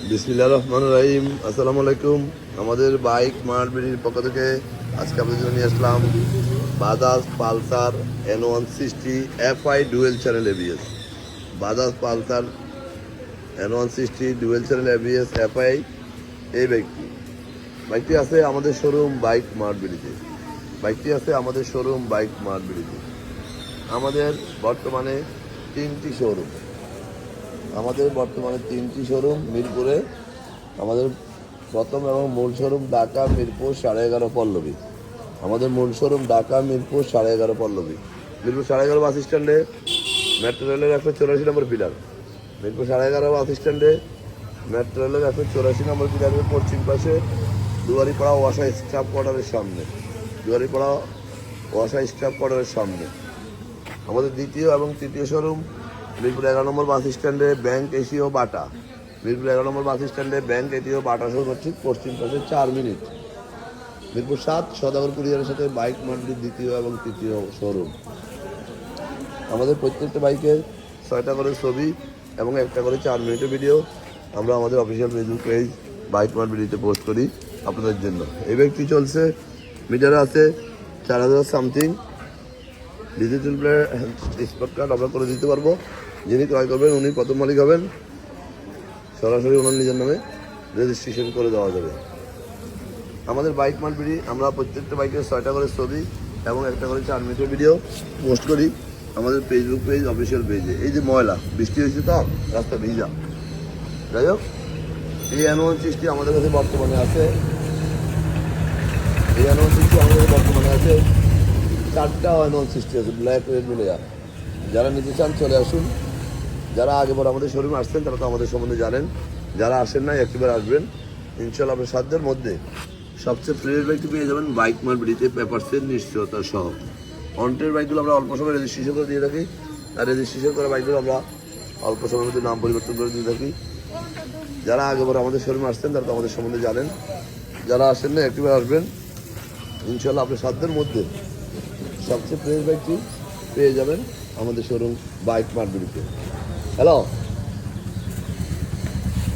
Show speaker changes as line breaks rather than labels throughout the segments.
বিসমিল্লাহির রহমানির রহিম। আসসালামু আলাইকুম। আমাদের বাইক মার্ট পক্ষ থেকে আজকে আপনাদের জন্য নিয়ে আসলাম Bajaj Pulsar N160 FI dual channel ABS। Bajaj Pulsar N160 dual channel ABS FI এই বাইকটি আছে আমাদের শোরুম বাইক মার্টবিলিতে। আমাদের বর্তমানে তিনটি শোরুম মিরপুরে। আমাদের প্রথম এবং মূল শোরুম ঢাকা মিরপুর 11.5 পল্লবী। মিরপুর 11.5 বাস স্ট্যান্ডে মেট্রো রেলের 184 নম্বর পিলার। মিরপুর 11.5 বাস স্ট্যান্ডে মেট্রো রেলের 184 নম্বর পিলারের পশ্চিম পাশে দুয়ারিপাড়া ওয়াসা স্টাফ কোয়ার্টারের সামনে। আমাদের দ্বিতীয় এবং তৃতীয় শোরুম মিরপুর 11 নম্বর বাস স্ট্যান্ডে ব্যাংক এসিও বাটা। শোরুম ঠিক পশ্চিম পাশে 4 মিনিট। মিরপুর 7 সদাগর কুরিয়ারের সাথে বাইক মান্ডির দ্বিতীয় এবং তৃতীয় শোরুম। আমাদের প্রত্যেকটা বাইকের 6টা করে ছবি এবং 1টা করে 4 মিনিটের ভিডিও আমরা আমাদের অফিসিয়াল ফেসবুক পেজ বাইক মান্ডিতে পোস্ট করি আপনাদের জন্য। এই বাইকটি চলছে মিটারে আছে 4000 সামথিং। ডিজিটাল স্পট কার্ড আমরা করে দিতে পারবো। যিনি ক্রয় করবেন উনি প্রথম মালিক হবেন। সরাসরি ওনার নিজের নামে রেজিস্ট্রেশন করে দেওয়া যাবে। আমাদের বাইক মার্টবিডি আমরা প্রত্যেকটা বাইকের 6টা করে ছবি এবং 1টা করে 4 মিনিটের ভিডিও পোস্ট করি আমাদের ফেসবুক পেজ অফিসিয়াল পেজে। এই যে ময়লা বৃষ্টি হয়েছে তো রাস্তা ভিজা, যাই হোক এই N160 আমাদের কাছে বর্তমানে আছে। 4টা N160 আছে, ব্ল্যাক রেড মিলে। যারা নিতে চান চলে আসুন। যারা আগেবার আমাদের শোরুমে আসছেন তারা তো আমাদের সম্বন্ধে জানেন। যারা আসেন না একটিবার আসবেন, ইনশাল্লাহ আপনার সাধ্যের মধ্যে সবচেয়ে প্রিয় বাইকটি পেয়ে যাবেন বাইক মার্টবিডিতে পেপারসের নিশ্চয়তা সহ। অন্টের বাইকগুলো আমরা অল্প সময় রেজিস্ট্রেশন করে দিয়ে থাকি, আর রেজিস্ট্রেশন করা বাইকগুলো আমরা অল্প সময়ের মধ্যে নাম পরিবর্তন করে দিয়ে থাকি। যারা আগেবার আমাদের শোরুমে আসছেন তারা তো আমাদের সম্বন্ধে জানেন। যারা আসেন না একটিবার আসবেন, ইনশাল্লাহ আপনার সাধ্যের মধ্যে সবচেয়ে প্রিয় বাইকটি পেয়ে যাবেন আমাদের শোরুম বাইক মার্টবিডিতে। হ্যালো,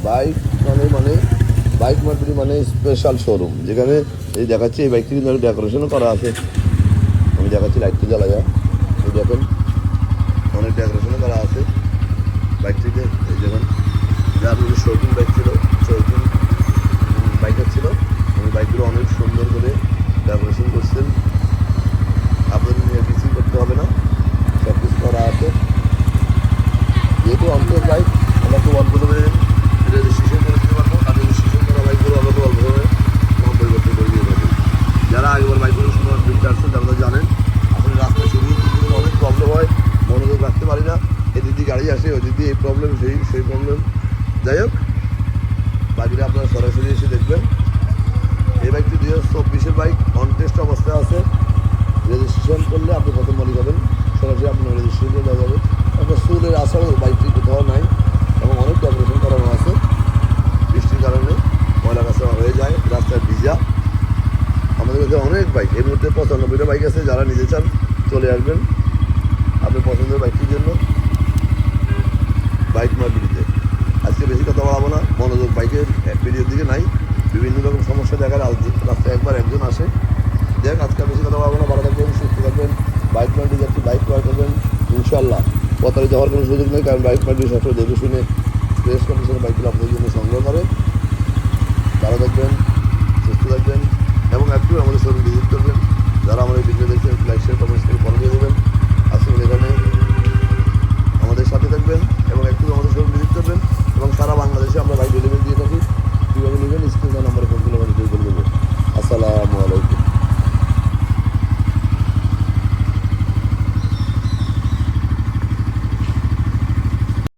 বাইক মার্টবিডি মানে স্পেশাল শোরুম, যেখানে এই দেখাচ্ছি এই বাইকটি কিন্তু ডেকোরেশনও করা আছে। আমি দেখাচ্ছি লাইটটি জ্বালা যায়, এই দেখেন অনেক ডেকোরেশনও করা আছে বাইকটিতে। এই দেখেন যার শৌখিন বাইকার ছিল ওই বাইকগুলো অনেক সুন্দর করে ডেকোরেশন করছেন। আপনাদের নিয়ে কিছুই করতে হবে না, সব কিছু করা আছে। যেহেতু অন্তের বাইক আমরা খুব অল্প দামে রেজিস্ট্রেশন করে দিতে পারবো, আর রেজিস্ট্রেশন করা বাইকগুলো আমরা খুব অল্প দামে নাম পরিবর্তন করে দিয়ে থাকি। যারা আগেবার বাইকগুলো সময় বিলতে আসছেন তারা তো জানেন। আসলে রাস্তায় শুরুই অনেক প্রবলেম হয়, মনোযোগ রাখতে পারি না। এদিক দিয়ে গাড়ি আসে, ওই দিক দিয়ে এই প্রবলেম সেই প্রবলেম। যাই হোক, বাকিটা আপনারা সরাসরি এসে দেখবেন। এই বাইকটি 2024-এর বাইক, অনটেস্ট অবস্থায় আছে। রেজিস্ট্রেশন করলে আপনি প্রথম মালিক হবেন। সরাসরি আপনার রেজিস্ট্রেশন করে দেওয়া যাবে। আপনার চুলের আসারও বাইকটি কোথাও নাই এবং অনেক ডেকোরেশন করানো আছে। বৃষ্টির কারণে ময়লা কাঁচা হয়ে যায়, রাস্তায় ভিজা। আমাদের কাছে অনেক বাইক, এই মুহূর্তে 95টা বাইক আছে। যারা নিতে চান চলে আসবেন আপনার পছন্দের বাইকটির জন্য বাইক মার্টবিডিতে। আজকে বেশি কথা বাড়াবো না, মনোযোগ বাইকের ভিডিওর দিকে নাই। বিভিন্ন রকম সমস্যা দেখার রাস্তায় একবার একজন আসে। দেখ আজকে বেশি কথা বাড়াবো না, ভালো থাকবেন, সুস্থ থাকবেন। বাইক মার্টবিডি যাচ্ছি, বাইক ক্রয় করবেন ইনশাল্লাহ। প্রতারিত হওয়ার কোনো সুযোগ নেই, কারণ বাইক মার্টবিডি সবসময় দেখে শুনে ফ্রেশ কন্ডিশনের বাইকগুলো আপনাদের জন্য সংগ্রহ করে। ভালো থাকবেন, সুস্থ থাকবেন এবং একটু আমাদের শরীর ভিজিট